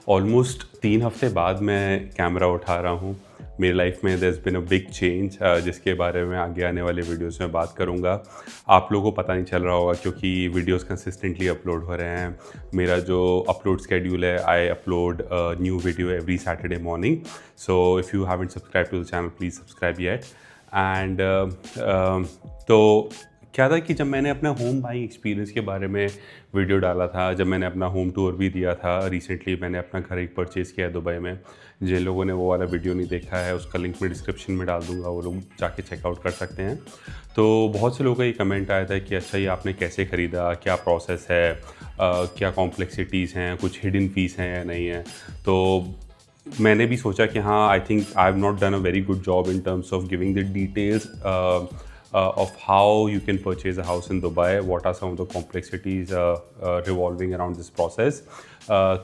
Almost 3 हफ्ते बाद मैं कैमरा उठा रहा हूँ। मेरी लाइफ में there been a big change जिसके बारे में आगे आने वाले वीडियोस में बात करूँगा। आप लोगों को पता नहीं चल रहा होगा क्योंकि वीडियोस कंसिस्टेंटली अपलोड हो रहे हैं। मेरा जो अपलोड शेड्यूल है, I upload new video every Saturday morning. So if you haven't subscribe to the channel please subscribe yet. And तो क्या था कि जब मैंने अपना होम बाइंग एक्सपीरियंस के बारे में वीडियो डाला था, जब मैंने अपना होम टूर भी दिया था, रिसेंटली मैंने अपना घर एक परचेज़ किया है दुबई में। जिन लोगों ने वो वाला वीडियो नहीं देखा है उसका लिंक मैं डिस्क्रिप्शन में डाल दूंगा, वो लोग जाके चेकआउट कर सकते हैं। तो बहुत से लोगों का ये कमेंट आया था कि अच्छा ये आपने कैसे ख़रीदा, क्या प्रोसेस है, क्या कॉम्प्लेक्सिटीज़ हैं, कुछ हिडन फीस हैं या नहीं है। तो मैंने भी सोचा कि हाँ, I think I have not done a very good job in terms of giving the details of how you can purchase a house in Dubai, what are some of the complexities revolving around this process.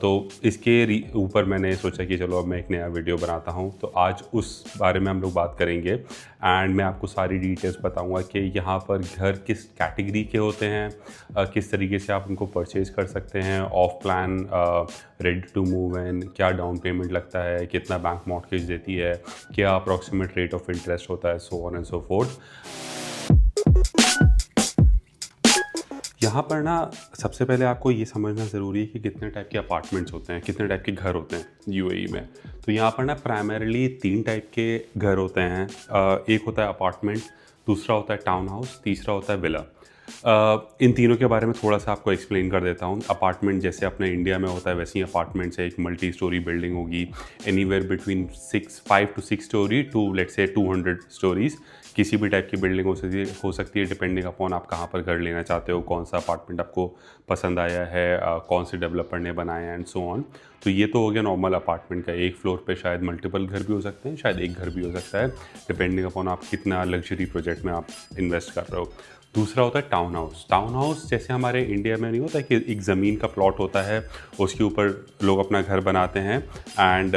तो इसके ऊपर मैंने सोचा कि चलो अब मैं एक नया वीडियो बनाता हूँ, तो आज उस बारे में हम लोग बात करेंगे। एंड मैं आपको सारी डिटेल्स बताऊँगा कि यहाँ पर घर किस कैटेगरी के होते हैं, किस तरीके से आप उनको परचेज़ कर सकते हैं, off plan, ready to move in, क्या डाउन पेमेंट लगता है, कितना बैंक मॉर्टगेज देती है, क्या अप्रॉक्सीमेट रेट ऑफ इंटरेस्ट होता है, so on and so fourth. यहाँ पर ना सबसे पहले आपको ये समझना ज़रूरी है कि कितने टाइप के अपार्टमेंट्स होते हैं, कितने टाइप के घर होते हैं यूएई में। तो यहाँ पर ना प्राइमरीली 3 टाइप के घर होते हैं। एक होता है अपार्टमेंट, दूसरा होता है टाउन हाउस, तीसरा होता है विला। इन तीनों के बारे में थोड़ा सा आपको एक्सप्लेन कर देता हूँ। अपार्टमेंट जैसे अपने इंडिया में होता है वैसे ही अपार्टमेंट्स है। एक मल्टी स्टोरी बिल्डिंग होगी, anywhere between 5 to 6 storey to let's say 200 stories. किसी भी टाइप की बिल्डिंग हो सकती है डिपेंडिंग अपॉन आप कहाँ पर घर लेना चाहते हो, कौन सा अपार्टमेंट आपको पसंद आया है, कौन से डेवलपर ने बनाया है एंड सो ऑन। तो ये तो हो गया नॉर्मल अपार्टमेंट का। एक फ्लोर पे शायद मल्टीपल घर भी हो सकते हैं, शायद एक घर भी हो सकता है, डिपेंडिंग अपॉन आप कितना लग्जरी प्रोजेक्ट में आप इन्वेस्ट कर रहे हो। दूसरा होता है टाउन हाउस। टाउन हाउस जैसे हमारे इंडिया में नहीं होता कि एक ज़मीन का प्लॉट होता है, उसके ऊपर लोग अपना घर बनाते हैं एंड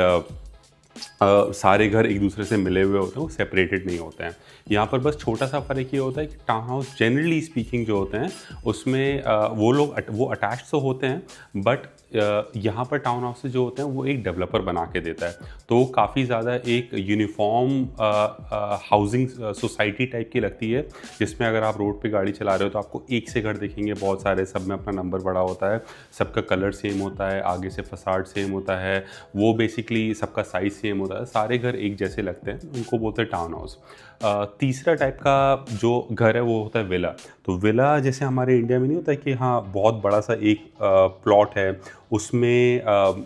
सारे घर एक दूसरे से मिले हुए होते हैं, वो सेपरेटेड नहीं होते हैं। यहाँ पर बस छोटा सा फ़र्क ये होता है कि टाउन हाउस जनरली स्पीकिंग जो होते हैं उसमें वो अटैच तो होते हैं, बट यहाँ पर टाउन हाउस जो होते हैं वो एक डेवलपर बना के देता है। तो वो काफ़ी ज़्यादा एक यूनिफॉर्म हाउसिंग सोसाइटी टाइप की लगती है, जिसमें अगर आप रोड पे गाड़ी चला रहे हो तो आपको एक से घर दिखेंगे बहुत सारे, सब में अपना नंबर बड़ा होता है, सबका कलर सेम होता है, आगे से फसाड सेम होता है, वो बेसिकली सबका साइज़ सेम होता है, सारे घर एक जैसे लगते हैं, उनको बोलते हैं टाउन हाउस। तीसरा टाइप का जो घर है वो होता है विला। तो विला जैसे हमारे इंडिया में नहीं होता है कि हाँ बहुत बड़ा सा एक प्लॉट है, उसमें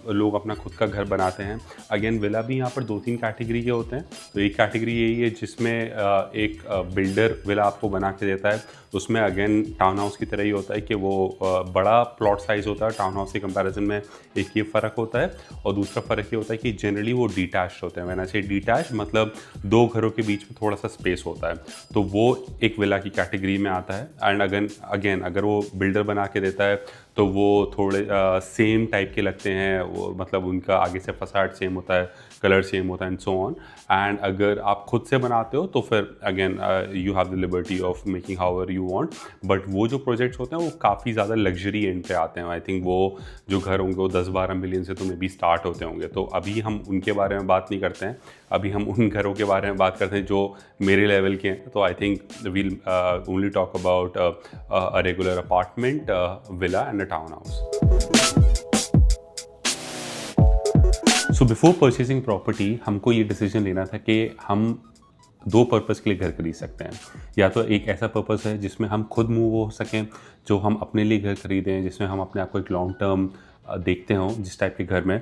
लोग अपना खुद का घर बनाते हैं। अगेन विला भी यहाँ पर 2-3 कैटेगरी के होते हैं। तो एक कैटेगरी यही है जिसमें एक बिल्डर विला आपको बना के देता है। उसमें अगेन टाउन हाउस की तरह ही होता है कि वो बड़ा प्लॉट साइज़ होता है टाउन हाउस के कंपैरिजन में। एक ये फ़र्क होता है, और दूसरा फ़र्क ये होता है कि जनरली वो डिटैच्ड होते हैं। व्हेन आई से डिटैच मतलब 2 घरों के बीच में थोड़ा सा स्पेस होता है, तो वो एक विला की कैटेगरी में आता है। एंड अगेन अगर वो बिल्डर बना के देता है तो वो थोड़े सेम टाइप के लगते हैं, वो मतलब उनका आगे से फसाड सेम होता है, कलर सेम होता है एंड सो ऑन। एंड अगर आप खुद से बनाते हो तो फिर again you have the liberty of making however you want. But वो जो प्रोजेक्ट्स होते हैं वो काफ़ी ज़्यादा लग्जरी एंड पे आते हैं। आई थिंक वो जो घर होंगे वो 10-12 मिलियन से तो मे बी स्टार्ट होते होंगे। तो अभी हम उनके बारे में बात नहीं करते हैं, अभी हम उन घरों के बारे में बात करते हैं जो मेरे लेवल के हैं। तो I think we'll only talk about a regular apartment, villa and a town house. So before purchasing property हमको ये डिसीजन लेना था कि हम 2 पर्पज़ के लिए घर खरीद सकते हैं। या तो एक ऐसा पर्पज़ है जिसमें हम खुद मूव हो सकें, जो हम अपने लिए घर खरीदें, जिसमें हम अपने आप को एक लॉन्ग टर्म देखते हों जिस टाइप के घर में।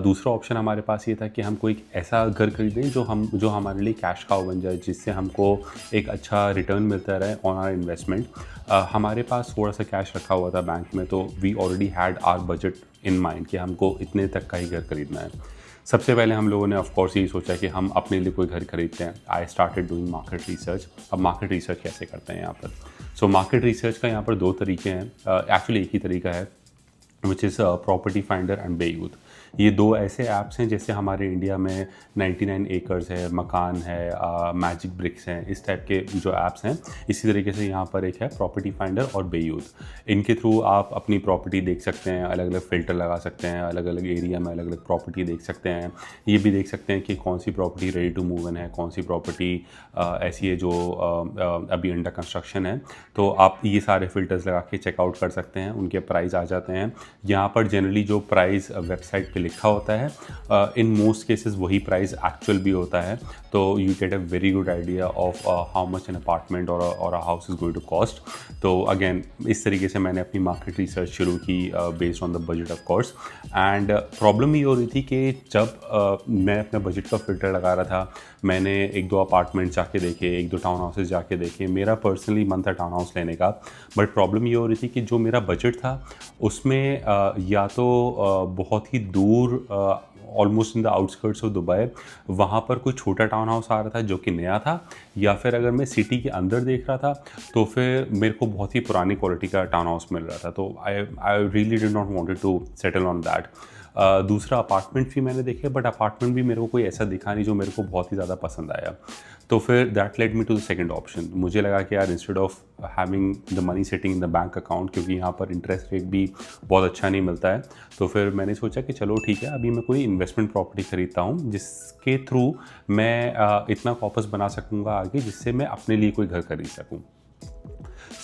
दूसरा ऑप्शन हमारे पास ये था कि हम कोई एक ऐसा घर खरीदें जो हमारे लिए कैश काउ बन जाए, जिससे हमको एक अच्छा रिटर्न मिलता रहे ऑन आवर इन्वेस्टमेंट। हमारे पास थोड़ा सा कैश रखा हुआ था बैंक में, तो we already had our budget in mind कि हमको इतने तक का ही घर खरीदना है। सबसे पहले हम लोगों ने ऑफ कोर्स यही सोचा कि हम अपने लिए कोई घर खरीदते हैं। I started doing market research. अब मार्केट रिसर्च कैसे करते हैं यहाँ पर? सो मार्केट रिसर्च का यहाँ पर 2 तरीके हैं, एक्चुअली एक ही तरीका है, which is property finder and Bayut. ये दो ऐसे ऐप्स हैं जैसे हमारे इंडिया में 99 एकर्स है, मकान है, मैजिक ब्रिक्स हैं, इस टाइप के जो ऐप्स हैं। इसी तरीके से यहाँ पर एक है प्रॉपर्टी फाइंडर और बेयूथ। इनके थ्रू आप अपनी प्रॉपर्टी देख सकते हैं, अलग अलग फ़िल्टर लगा सकते हैं, अलग अलग एरिया में अलग अलग प्रॉपर्टी देख सकते हैं। ये भी देख सकते हैं कि कौन सी property ready to move in है, कौन सी प्रॉपर्टी ऐसी है जो अभी अंडर कंस्ट्रक्शन है। तो आप ये सारे फ़िल्टर्स लगा के चेकआउट कर सकते हैं, उनके प्राइस आ जाते हैं। यहाँ पर जनरली जो प्राइस वेबसाइट पे लिखा होता है, इन मोस्ट केसेस वही प्राइस एक्चुअल भी होता है। तो you get a very good idea of how much an apartment और a house is going to cost. तो अगेन इस तरीके से मैंने अपनी मार्केट रिसर्च शुरू की based on the budget of course. And problem ये हो रही थी कि जब मैं अपने बजट का फ़िल्टर लगा रहा था, मैंने एक दो अपार्टमेंट जाके देखे, एक दो टाउन हाउसेज जाके देखे। मेरा पर्सनली मन था टाउन हाउस लेने का, बट प्रॉब्लम ये हो रही थी कि जो मेरा बजट था उसमें या तो बहुत ही दूर, almost in the outskirts of Dubai, वहाँ पर कोई छोटा टाउन हाउस आ रहा था जो कि नया था, या फिर अगर मैं सिटी के अंदर देख रहा था तो फिर मेरे को बहुत ही पुरानी क्वालिटी का टाउन हाउस मिल रहा था। तो I really did not wanted to settle on that. दूसरा अपार्टमेंट भी मैंने देखे, बट अपार्टमेंट भी मेरे को कोई ऐसा दिखा नहीं जो मेरे को बहुत ही ज़्यादा पसंद आया। तो फिर that led me to the second option. मुझे लगा कि यार instead of having the money sitting in the bank account, क्योंकि यहाँ पर इंटरेस्ट रेट भी बहुत अच्छा नहीं मिलता है, तो फिर मैंने सोचा कि चलो ठीक है, अभी मैं कोई इन्वेस्टमेंट प्रॉपर्टी खरीदता हूँ जिसके थ्रू मैं इतना कॉपस बना सकूँगा आगे, जिससे मैं अपने लिए कोई घर खरीद सकूँ।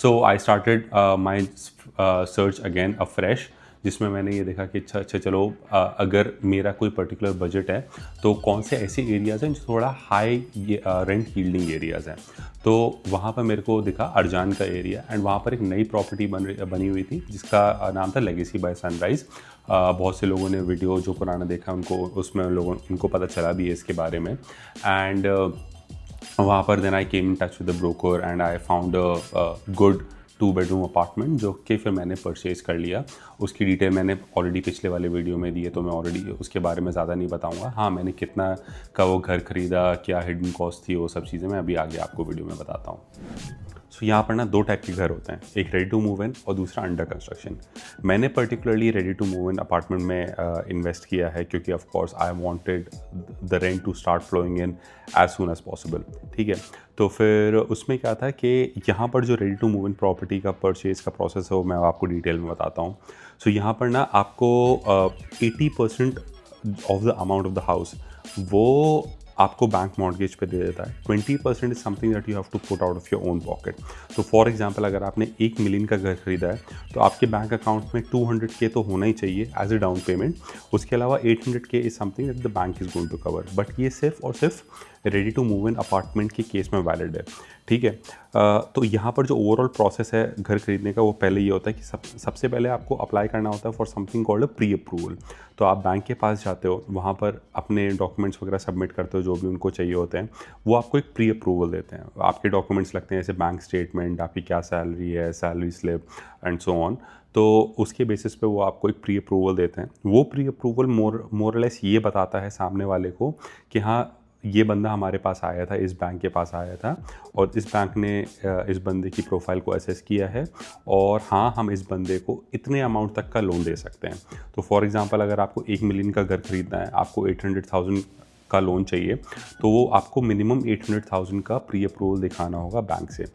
So I started my search again afresh, जिसमें मैंने ये देखा कि अच्छा चलो, अगर मेरा कोई पर्टिकुलर बजट है तो कौन से ऐसे एरियाज़ हैं जो थोड़ा हाई रेंट यील्डिंग एरियाज़ हैं। तो वहाँ पर मेरे को दिखा अर्जान का एरिया, एंड वहाँ पर एक नई प्रॉपर्टी बनी हुई थी जिसका नाम था लेगेसी बाय सनराइज़। बहुत से लोगों ने वीडियो जो पुराना देखा उनको उसमें उनको पता चला भी है इसके बारे में। एंड वहाँ पर then I came in touch with the broker and I found a good 2 bedroom apartment, जो कि फिर मैंने परचेज़ कर लिया। उसकी डिटेल मैंने ऑलरेडी पिछले वाले वीडियो में दी है, तो मैं ऑलरेडी उसके बारे में ज़्यादा नहीं बताऊंगा। हाँ, मैंने कितना का वो घर ख़रीदा, क्या हिडन कॉस्ट थी, वो सब चीज़ें मैं अभी आगे आपको वीडियो में बताता हूँ। सो यहाँ पर ना दो टाइप के घर होते हैं, एक रेडी टू मूव इन और दूसरा अंडर कंस्ट्रक्शन। मैंने particularly ready to move in apartment में इन्वेस्ट किया है, क्योंकि of course I wanted the rent to start flowing in as soon as possible. ठीक है, तो फिर उसमें क्या था कि यहाँ पर जो ready to move in property का परचेज़ का प्रोसेस है वो मैं आपको डिटेल में बताता हूँ। सो यहाँ पर ना आपको 80% of the amount of the house वो आपको बैंक मॉर्गेज पे दे देता है। 20% is something that you have to put out of your own pocket. तो फॉर एग्जांपल, अगर आपने 1 मिलियन का घर खरीदा है तो आपके बैंक अकाउंट में 200K तो होना ही चाहिए एज ए डाउन पेमेंट। उसके अलावा 800K is something that the bank is going to cover. But ये सिर्फ और सिर्फ ready to move in apartment के केस में वैलिड है। ठीक है, तो यहाँ पर जो ओवरऑल प्रोसेस है घर खरीदने का, वो पहले ये होता है कि सबसे पहले आपको अप्लाई करना होता है for something called a pre approval. तो आप बैंक के पास जाते हो, वहाँ पर अपने डॉक्यूमेंट्स वगैरह सबमिट करते हो जो भी उनको चाहिए होते हैं, वो आपको एक प्री अप्रूवल देते हैं। आपके डॉक्यूमेंट्स लगते हैं जैसे बैंक स्टेटमेंट, आपकी क्या सैलरी है, salary slip and so on. तो उसके बेसिस पे वो आपको एक प्री अप्रूवल देते हैं। वो प्री अप्रूवल मोरलेस ये बताता है सामने वाले को कि हाँ, ये बंदा हमारे पास आया था, इस बैंक के पास आया था, और इस बैंक ने इस बंदे की प्रोफाइल को असेस किया है, और हाँ, हम इस बंदे को इतने अमाउंट तक का लोन दे सकते हैं। तो फॉर एग्जांपल, अगर आपको 1 मिलियन का घर खरीदना है, आपको 800,000 का लोन चाहिए, तो वो आपको मिनिमम 800,000 का प्री अप्रूवल दिखाना होगा बैंक से।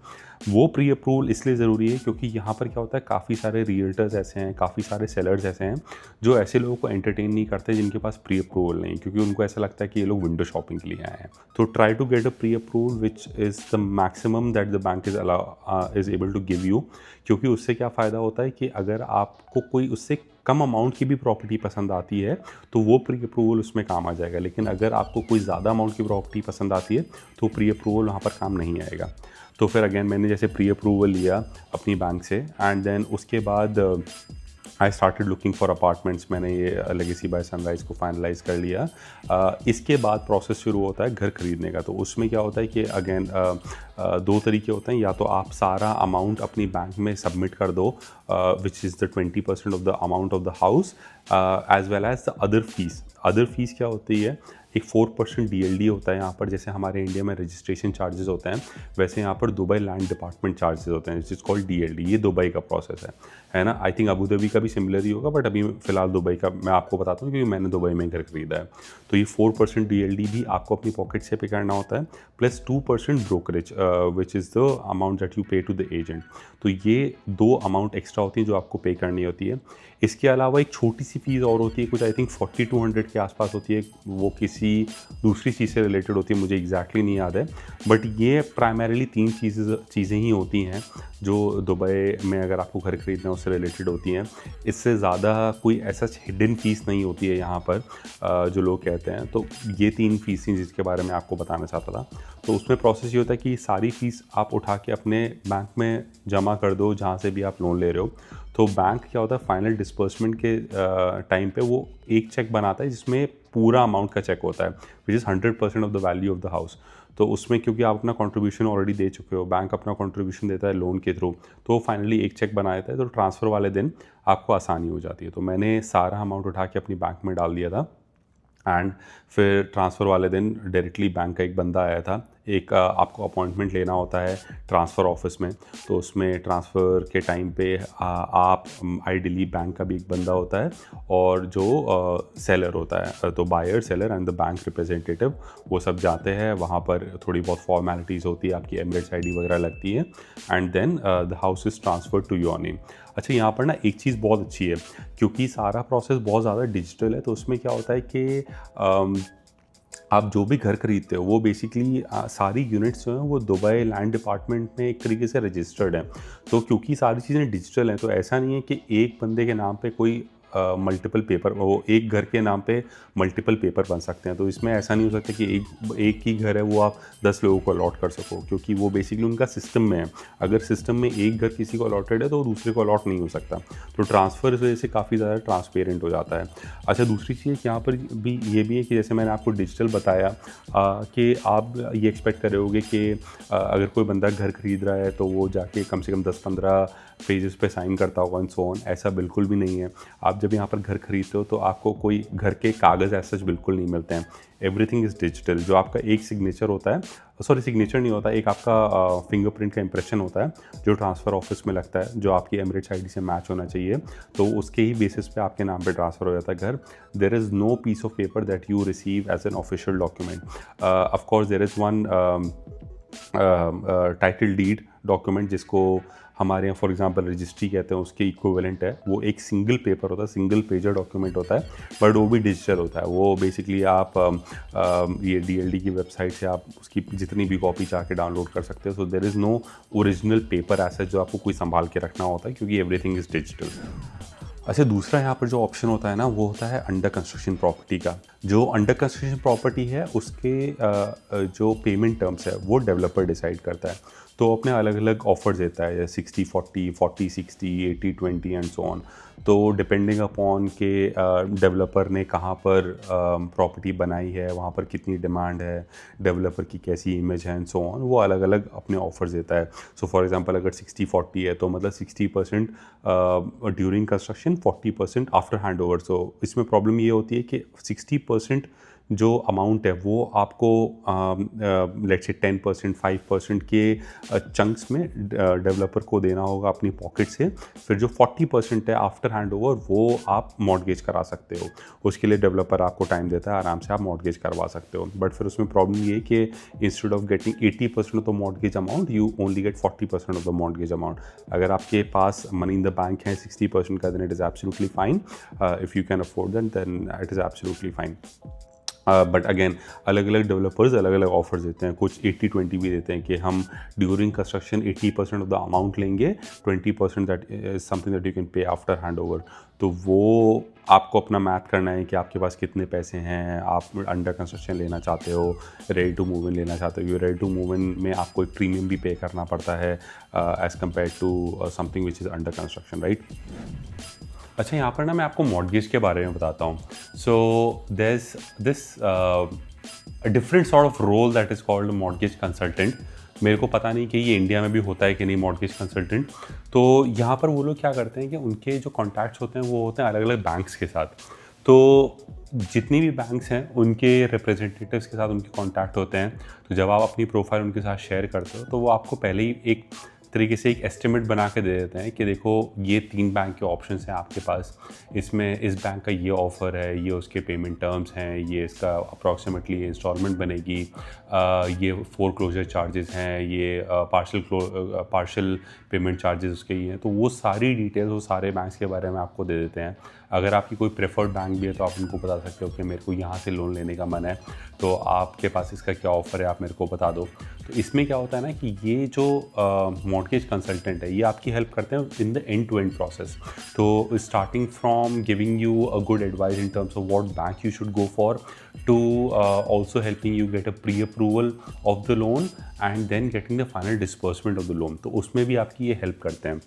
वो प्री अप्रूवल इसलिए ज़रूरी है क्योंकि यहाँ पर क्या होता है, काफ़ी सारे रियल्टर्स ऐसे हैं, काफ़ी सारे सेलर्स ऐसे हैं जो ऐसे लोगों को एंटरटेन नहीं करते जिनके पास प्री अप्रूवल नहीं, क्योंकि उनको ऐसा लगता है कि ये लोग विंडो शॉपिंग के लिए आए हैं। तो try to get a pre approval which is the maximum that the bank is able to give you. क्योंकि उससे क्या फ़ायदा होता है कि अगर आपको कोई उससे कम अमाउंट की भी प्रॉपर्टी पसंद आती है तो वो प्री अप्रूवल उसमें काम आ जाएगा, लेकिन अगर आपको कोई ज़्यादा अमाउंट की प्रॉपर्टी पसंद आती है तो प्री अप्रूवल वहाँ पर काम नहीं आएगा। तो फिर अगेन मैंने जैसे प्री अप्रूवल लिया अपनी बैंक से, एंड देन उसके बाद I started looking for apartments. मैंने ये लेगेसी बाय सनराइज़ को फाइनलाइज़ कर लिया। इसके बाद प्रोसेस शुरू होता है घर खरीदने का। तो उसमें क्या होता है कि अगेन दो तरीके होते हैं, या तो आप सारा अमाउंट अपनी बैंक में सबमिट कर दो which is the 20% of the amount of the house, as well as the other fees. Other fees क्या होती है, एक 4% DLD होता है यहाँ पर, जैसे हमारे इंडिया में रजिस्ट्रेशन चार्जेस होते हैं वैसे यहाँ पर दुबई लैंड डिपार्टमेंट चार्जेस होते हैं, जिस कॉल्ड DLD। ये दुबई का प्रोसेस है ना। आई थिंक अबू धाबी का भी सिमिलर ही होगा, बट अभी फ़िलहाल दुबई का मैं आपको बताता हूँ क्योंकि मैंने दुबई में घर खरीदा है। तो ये 4% DLD भी आपको अपनी पॉकेट से पे करना होता है, plus 2% brokerage which is the amount that you पे टू द एजेंट। तो ये 2 अमाउंट एक्स्ट्रा होती हैं जो आपको पे करनी होती है। इसके अलावा एक छोटी सी फीस और होती है, कुछ आई थिंक 4200 के आसपास होती है, वो किसी दूसरी चीज़ से रिलेटेड होती है, मुझे एग्जैक्टली नहीं याद है। बट ये प्राइमरीली 3 चीज़ें ही होती हैं जो दुबई में अगर आपको घर खरीदना है उससे रिलेटेड होती हैं। इससे ज़्यादा कोई ऐसा हिडन फीस नहीं होती है यहाँ पर जो लोग कहते हैं। तो ये 3 फीस थी जिसके बारे में आपको बताना चाहता था। तो उसमें प्रोसेस ये होता है कि सारी फीस आप उठा के अपने बैंक में जमा कर दो जहाँ से भी आप लोन ले रहे हो। तो बैंक क्या होता है, फाइनल डिस्बर्समेंट के टाइम पे वो एक चेक बनाता है जिसमें पूरा अमाउंट का चेक होता है, which is 100% of the value of the house. तो उसमें क्योंकि आप अपना कंट्रीब्यूशन ऑलरेडी दे चुके हो, बैंक अपना कंट्रीब्यूशन देता है लोन के थ्रू, तो फाइनली एक चेक बना देता है। तो ट्रांसफ़र वाले दिन आपको आसानी हो जाती है। तो मैंने सारा अमाउंट उठा के अपनी बैंक में डाल दिया था एंड फिर ट्रांसफ़र वाले दिन डायरेक्टली बैंक का एक बंदा आया था। एक आपको अपॉइंटमेंट लेना होता है ट्रांसफ़र ऑफिस में, तो उसमें ट्रांसफ़र के टाइम पे आप आइडियली बैंक का भी एक बंदा होता है और जो सेलर होता है, तो buyer seller and the bank representative, वो सब जाते हैं वहाँ पर। थोड़ी बहुत फॉर्मेलिटीज़ होती है, आपकी एमिरेट्स ID वगैरह लगती है and then the house is transferred to your name. अच्छा, यहाँ पर ना एक चीज़ बहुत अच्छी है, क्योंकि सारा प्रोसेस बहुत ज़्यादा डिजिटल है, तो उसमें क्या होता है कि आप जो भी घर खरीदते हो वो बेसिकली सारी यूनिट्स जो हैं वो दुबई लैंड डिपार्टमेंट में एक तरीके से रजिस्टर्ड हैं। तो क्योंकि सारी चीज़ें डिजिटल हैं, तो ऐसा नहीं है कि एक बंदे के नाम पे कोई मल्टीपल पेपर, वो एक घर के नाम पे मल्टीपल पेपर बन सकते हैं। तो इसमें ऐसा नहीं हो सकता कि एक ही घर है वो आप 10 लोगों को अलॉट कर सको, क्योंकि वो बेसिकली उनका सिस्टम में है। अगर सिस्टम में एक घर किसी को अलॉटेड है तो दूसरे को अलॉट नहीं हो सकता। तो ट्रांसफ़र इस वजह से काफ़ी ज़्यादा ट्रांसपेरेंट हो जाता है। अच्छा, दूसरी चीज़ यहाँ पर भी ये भी है कि जैसे मैंने आपको डिजिटल बताया कि आप ये एक्सपेक्ट कर रहे होगे कि अगर कोई बंदा घर खरीद रहा है तो वो जाके कम से कम 10-15 पेजेस पे साइन करता होगा एंड सो ऑन। ऐसा बिल्कुल भी नहीं है। आप जब यहाँ पर घर खरीदते हो तो आपको कोई घर के कागज़ ऐसे बिल्कुल नहीं मिलते हैं। Everything is digital. जो आपका एक सिग्नेचर होता है, सॉरी सिग्नेचर नहीं होता, एक आपका फिंगरप्रिंट का इंप्रेशन होता है जो ट्रांसफ़र ऑफिस में लगता है, जो आपकी एमिरेट्स ID से मैच होना चाहिए। तो उसके ही बेसिस पे आपके नाम पे ट्रांसफ़र हो जाता है घर। There is no piece of paper that you receive as an official document. Of course there is one title deed document जिसको हमारे यहाँ फॉर एग्जांपल रजिस्ट्री कहते हैं, उसके इक्विवेलेंट है। वो एक सिंगल पेपर होता है, सिंगल पेजर डॉक्यूमेंट होता है, बट वो भी डिजिटल होता है। वो बेसिकली आप ये DLD की वेबसाइट से आप उसकी जितनी भी कॉपी चाह के डाउनलोड कर सकते हो। So there is no original paper asset जो आपको कोई संभाल के रखना होता है, क्योंकि एवरीथिंग इज़ डिजिटल। अच्छा, दूसरा यहाँ पर जो ऑप्शन होता है ना, वो होता है अंडर कंस्ट्रक्शन प्रॉपर्टी का। जो अंडर कंस्ट्रक्शन प्रॉपर्टी है उसके जो पेमेंट टर्म्स है वो डेवलपर डिसाइड करता है। तो अपने अलग अलग ऑफर्स देता है, 60-40, 40-60, 80-20 एंड सो ऑन। तो डिपेंडिंग अपॉन के डेवलपर ने कहाँ पर प्रॉपर्टी बनाई है, वहाँ पर कितनी डिमांड है, डेवलपर की कैसी इमेज है एंड सो ऑन, वो अलग अलग अपने ऑफर्स देता है। सो फॉर एग्जांपल अगर 60-40 है तो मतलब 60% during construction, 40% after hand over. So इसमें प्रॉब्लम ये होती है कि 60% जो अमाउंट है वो आपको लेट्स से 10%, 5% के चंक्स में डेवलपर को देना होगा अपनी पॉकेट से। फिर जो 40% है आफ्टर हैंड ओवर वो आप मॉर्टगेज करा सकते हो। उसके लिए डेवलपर आपको टाइम देता है, आराम से आप मॉर्टगेज करवा सकते हो। बट फिर उसमें प्रॉब्लम ये है कि instead of getting 80% of the mortgage amount, you only get 40% of the mortgage amount. अगर आपके पास मनी इन द बैंक है 60% का, then it is absolutely fine. If you can afford then it is absolutely fine. But again अलग अलग developers अलग अलग offers देते हैं। कुछ 80-20 भी देते हैं कि हम during construction 80% of the amount लेंगे, 20% that is something that you can pay after hand over. तो वो आपको अपना मैथ करना है कि आपके पास कितने पैसे हैं, आप अंडर कंस्ट्रक्शन लेना चाहते हो, रेडी टू मूव इन लेना चाहते हो। रेडी टू मूव इन में आपको एक प्रीमियम भी पे करना पड़ता है as compared to something which is under construction, right. अच्छा, यहाँ पर ना मैं आपको मॉर्टगेज के बारे में बताता हूँ। So there is this different sort of role that is called mortgage consultant. मेरे को पता नहीं कि ये इंडिया में भी होता है कि नहीं मॉर्टगेज कंसल्टेंट। तो यहाँ पर वो लोग क्या करते हैं कि उनके जो कॉन्टैक्ट्स होते हैं वो होते हैं अलग अलग बैंक्स के साथ। तो जितनी भी बैंक्स हैं उनके रिप्रेजेंटेटिव्स के साथ उनके कॉन्टैक्ट होते हैं, तो जब आप अपनी प्रोफाइल उनके साथ शेयर करते हो तो वो आपको पहले ही एक तरीके से एक एस्टिमेट बना के दे देते हैं कि देखो ये 3 बैंक के ऑप्शंस हैं आपके पास, इसमें इस बैंक का ये ऑफ़र है, ये उसके पेमेंट टर्म्स हैं, ये इसका अप्रॉक्सीमेटली इंस्टॉलमेंट बनेगी, ये फोरक्लोजर चार्जेस हैं, ये पार्शियल पेमेंट चार्जेस उसके ही हैं। तो वो सारी डिटेल्स वो सारे बैंक्स के बारे में आपको दे देते हैं। अगर आपकी कोई प्रेफर्ड बैंक भी है तो आप उनको बता सकते हो कि मेरे को यहाँ से लोन लेने का मन है, तो आपके पास इसका क्या ऑफ़र है, आप मेरे को बता दो। तो इसमें क्या होता है ना कि ये जो मॉर्गेज कंसल्टेंट है ये आपकी हेल्प करते हैं in the end to end process. तो starting from giving you a good advice in terms of what bank you should go for, to also helping you get a pre approval of the loan and then getting the final disbursement of the loan. तो उसमें भी आपकी ये help करते हैं।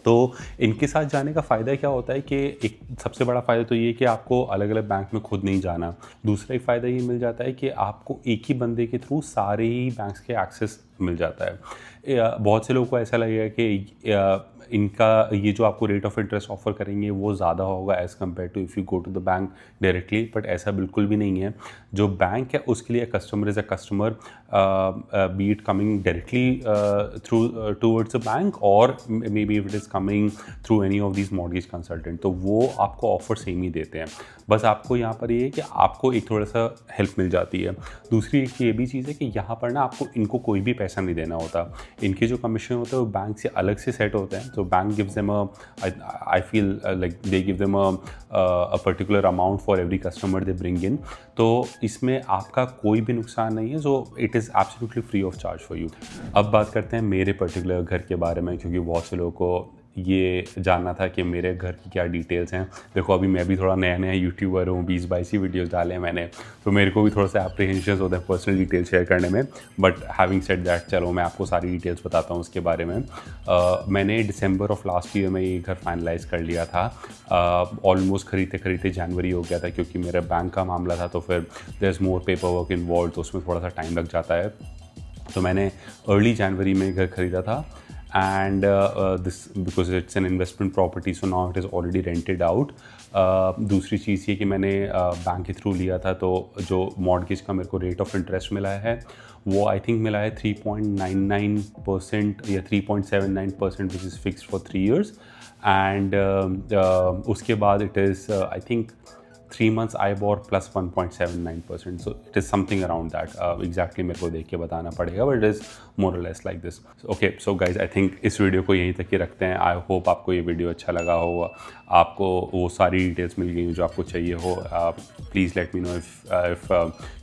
तो इनके साथ जाने का फ़ायदा क्या होता है कि एक सबसे बड़ा फ़ायदा तो ये है कि आपको अलग अलग बैंक में खुद नहीं जाना। दूसरा एक फ़ायदा ये मिल जाता है कि आपको एक ही बंदे के थ्रू सारे ही बैंक्स के एक्सेस मिल जाता है। बहुत से लोगों को ऐसा लगेगा कि इनका ये जो आपको रेट ऑफ इंटरेस्ट ऑफर करेंगे वो ज़्यादा होगा as compared to if you go to the bank directly, but ऐसा बिल्कुल भी नहीं है। जो बैंक है उसके लिए customer is a customer, be it coming directly through towards a bank और maybe if it is coming through any of this mortgage consultant, तो वो आपको ऑफर सेम ही देते हैं। बस आपको यहाँ पर ये है कि आपको एक थोड़ा सा हेल्प मिल जाती है। दूसरी एक ये भी चीज़ है कि यहाँ पर ना आपको इनको कोई भी पैसा नहीं देना होता। इनके जो कमीशन होते हैं वो बैंक से अलग से सेट होते हैं। So bank gives them I feel like they give them a particular amount for every customer they bring in. तो इसमें आपका कोई भी नुकसान नहीं है, so it is absolutely free of charge for you. अब बात करते हैं मेरे पर्टिकुलर घर के बारे में, क्योंकि बहुत से लोगों को ये जानना था कि मेरे घर की क्या डिटेल्स हैं। देखो अभी मैं भी थोड़ा नया नया यूट्यूबर हूँ, 20-22 ही वीडियोज़ डाले हैं मैंने, तो मेरे को भी थोड़ा सा एप्रीहेंशन होता है पर्सनल डिटेल्स शेयर करने में। बट हैविंग सेड दैट, चलो मैं आपको सारी डिटेल्स बताता हूँ उसके बारे में। मैंने दिसंबर ऑफ लास्ट ईयर में ये घर फाइनलाइज़ कर लिया था। ऑलमोस्ट खरीदते खरीदते जनवरी हो गया था, क्योंकि मेरा बैंक का मामला था, तो फिर there is more paper work involve, तो उसमें थोड़ा सा टाइम लग जाता है। तो मैंने अर्ली जनवरी में घर ख़रीदा था, and this because it's an investment property, so now it is already rented out. दूसरी चीज़ ये कि मैंने बैंक के थ्रू लिया था, तो जो मॉर्गेज का मेरे को रेट ऑफ इंटरेस्ट मिला है वो आई थिंक मिला है 3.99% या 3.79%, which is fixed for 3 years। And उसके बाद it is I think 3 months IBOR plus 1.79%, so it is something around that. Exactly मेरे को देख के बताना पड़ेगा, but it is more or less like this. Okay, so guys, I think इस video को यहीं तक ही रखते हैं। I hope आपको ये वीडियो अच्छा लगा हो, आपको वो सारी डिटेल्स मिल गई जो आपको चाहिए हो। Please let me know if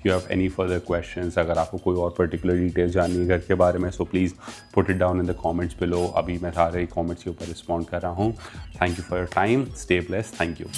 you have any further questions। अगर आपको कोई और पर्टिकुलर डिटेल्स जाननी है घर के बारे में, so please put it down in the comments below। अभी मैं सारे कॉमेंट्स के ऊपर रिस्पॉन्ड कर रहा हूँ। Thank you for your time, stay blessed, thank you।